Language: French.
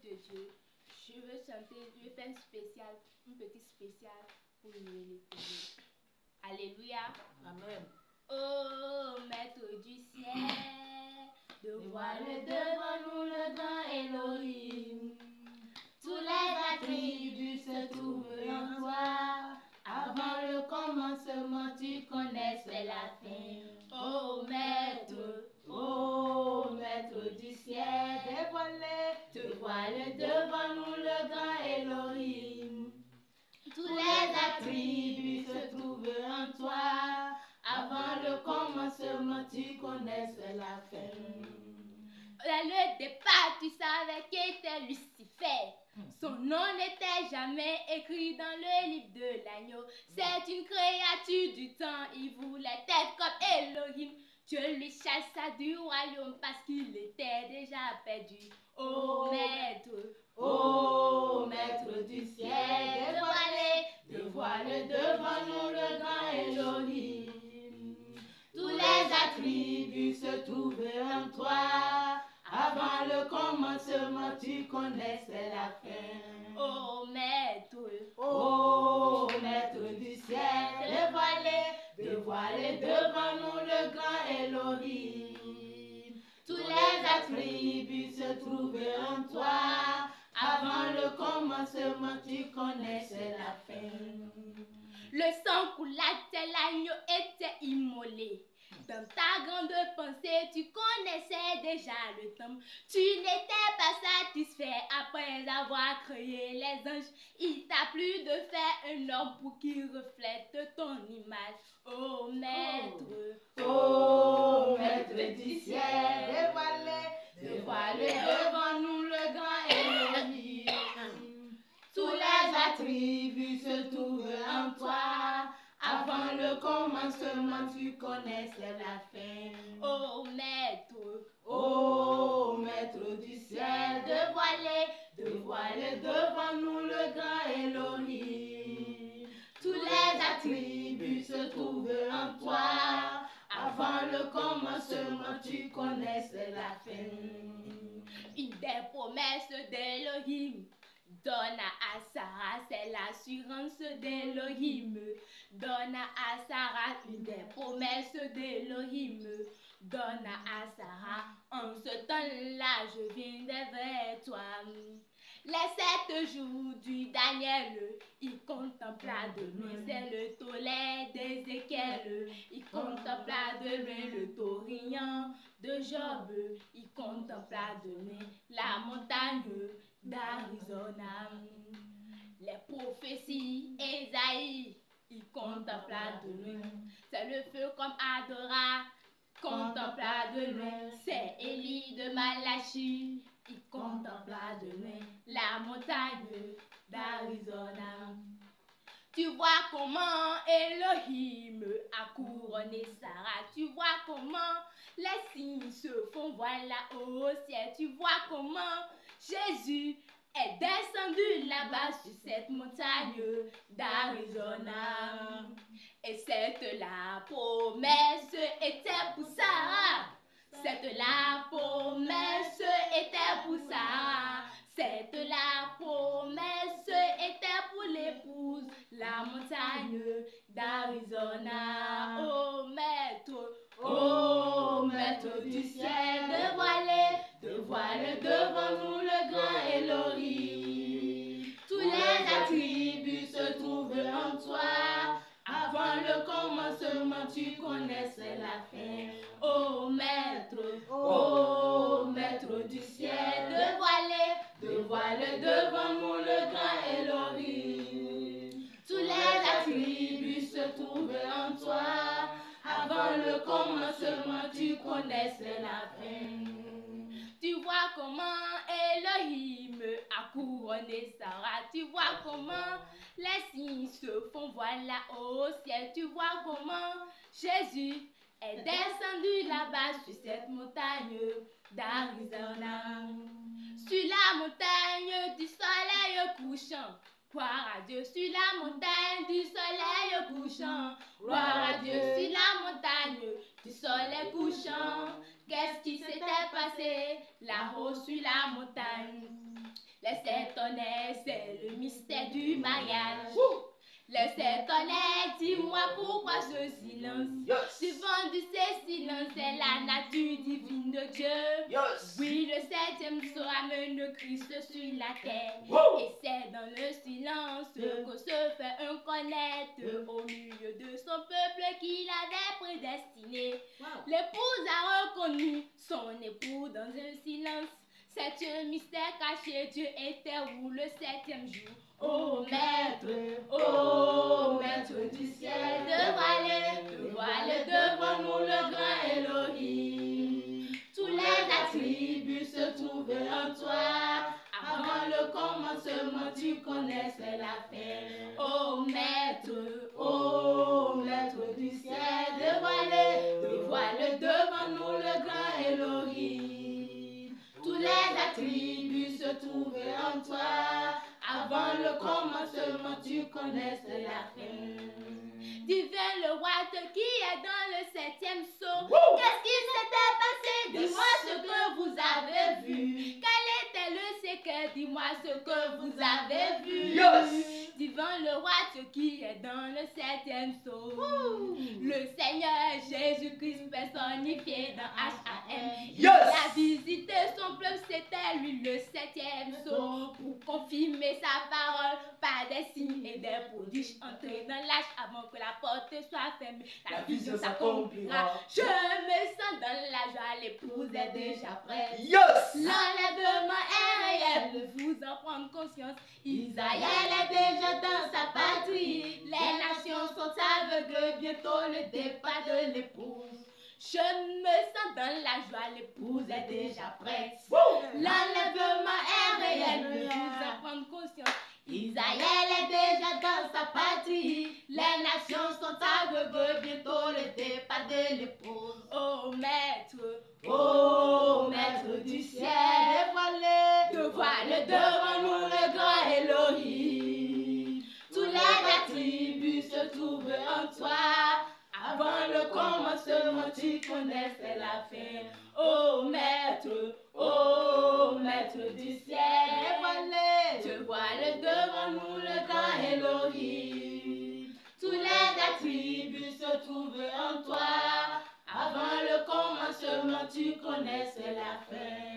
de Dieu, je veux chanter, je vais faire une petite spéciale pour louer l'Éternel. Alléluia. Amen. Oh, Maître du ciel, dévoile devant nous le grand Elohim. Tous les attributs se trouvent en toi. Avant le commencement, tu connaissais la fin. Oh Maître du ciel, dévoile devant nous le grand Elohim. Tous les attributs se trouvent en toi. Avant le commencement, tu connaissais la fin. Dans le départ, tu savais qu'était Lucifer. Son nom n'était jamais écrit dans le livre de l'agneau. C'est une créature du temps, il voulait être comme Elohim. Dieu lui chassa du royaume parce qu'il était déjà perdu. Oh Maître du ciel, dévoile devant nous le grand Elohim. Tous les attributs se trouvaient en toi. Avant le commencement, tu connaissais la fin. Oh Maître du ciel, dévoile devant nous le grand Elohim. Tous les attributs se trouvaient en toi. Avant le commencement, tu connaissais la fin. Le sang coula, l'agneau était immolé. Dans ta grande pensée, tu connaissais déjà le temps. Tu n'étais pas satisfait après avoir créé les anges. Il t'a plu de faire un homme pour qu'il reflète ton image. Oh Maître du ciel, dévoile devant nous le grand Elohim. Tous les attributs se trouvent en toi. Avant le commencement, tu connaissais la fin. Oh Maître du ciel, dévoile devant nous le grand Elohim. Tous les attributs se trouvent en toi. Avant le commencement, tu connaissais la fin. Une des promesses d'Elohim donne à Sarah, c'est l'assurance d'Elohim. Donne à Sarah une des promesses d'Elohim. Donne à Sarah, en ce temps-là, je viendrai vers toi. Les 7 jours du Daniel, il contempla de loin, c'est le tollé d'Ézéchiel. Il contempla de loin le torrent de Job. Il contempla de loin la montagne d'Arizona. Les prophéties, Ésaïe, il contempla de loin. C'est le feu comme Adora, contempla de loin. C'est Élie de Malachi, il contempla de loin la montagne d'Arizona. Tu vois comment Elohim a couronné Sarah. Tu vois comment les signes se font voilà au ciel. Tu vois comment Jésus est descendu là-bas sur cette montagne d'Arizona. Et cette la promesse était pour Sarah. Cette la promesse était pour Sarah. Cette la promesse était pour l'épouse, la montagne d'Arizona. Oh Maître du ciel, dévoile devant nous le grand Elohim. Tous les attributs se trouvent en toi. Avant le commencement, tu connaissais la fin. Oh Maître du ciel, dévoile devant nous le grand Elohim. Tous les attributs se trouvent en toi. Avant le commencement, tu connaissais la fin. Tu vois comment Elohim a couronné Sarah. Tu vois comment les signes se font voilà au ciel. Tu vois comment Jésus est descendu là-bas sur cette montagne d'Arizona. Sur la montagne du soleil couchant. Gloire à Dieu sur la montagne du soleil couchant. Gloire à Dieu sur la montagne du soleil couchant. Qu'est-ce qui s'était passé là-haut sur la montagne? Laissez connaître, c'est le mystère du mariage. Laissez connaître, dis-moi pourquoi ce silence. Suivant du ce silence, c'est la nature divine de Dieu. Oui, le septième sceau amène Christ sur la terre. Et c'est dans le silence que se fait un connaître au milieu de son peuple qu'il avait prédestiné. L'épouse a reconnu son époux dans un silence. C'est un mystère caché, Dieu interroule le septième jour. Oh maître du ciel, dévoile devant nous le grand Elohim. Tous les attributs se trouvent en toi. Avant le commencement, tu connaissais la fin. Oh maître du ciel, dévoile devant nous le grand Elohim. Tous les attributs se trouvent en toi. Avant le commencement, tu connaissais la fin. Divin le roi qui est dans le septième sceau. Qu'est-ce qui s'était passé? Dis-moi ce que vous avez vu. Quel était le secret? Dis-moi ce que vous avez vu. Divin le roi qui est dans le septième sceau. Le Seigneur Jésus-Christ personnifié dans H.A.M. Il a visité son peuple, c'était lui le septième sceau. Pour confirmer sa parole par des signes et des prodiges. Entrer dans l'âge avant que la porte soit fermée. La vision s'accomplira. Je me sens dans la joie, l'épouse est déjà prête. L'enlèvement est réel, vous en prendre conscience. Israël est déjà dans sa patrie. Les nations sont aveugles, bientôt le départ de l'épouse. Je me sens dans la joie, l'épouse est déjà prête. L'enlèvement est réel, vous en prendre conscience. Israël est déjà dans sa patrie. Les nations sont aveugles, bientôt le départ de l'épouse. Oh maître du ciel, dévoile devant nous le grand Elohim. Tous les attributs se trouvent en toi. Avant le commencement, tu connaissais la fin. Oh maître du ciel, dévoile devant nous le grand Elohim. Tous les attributs se trouvent en toi. Avant le commencement, tu connaissais la fin.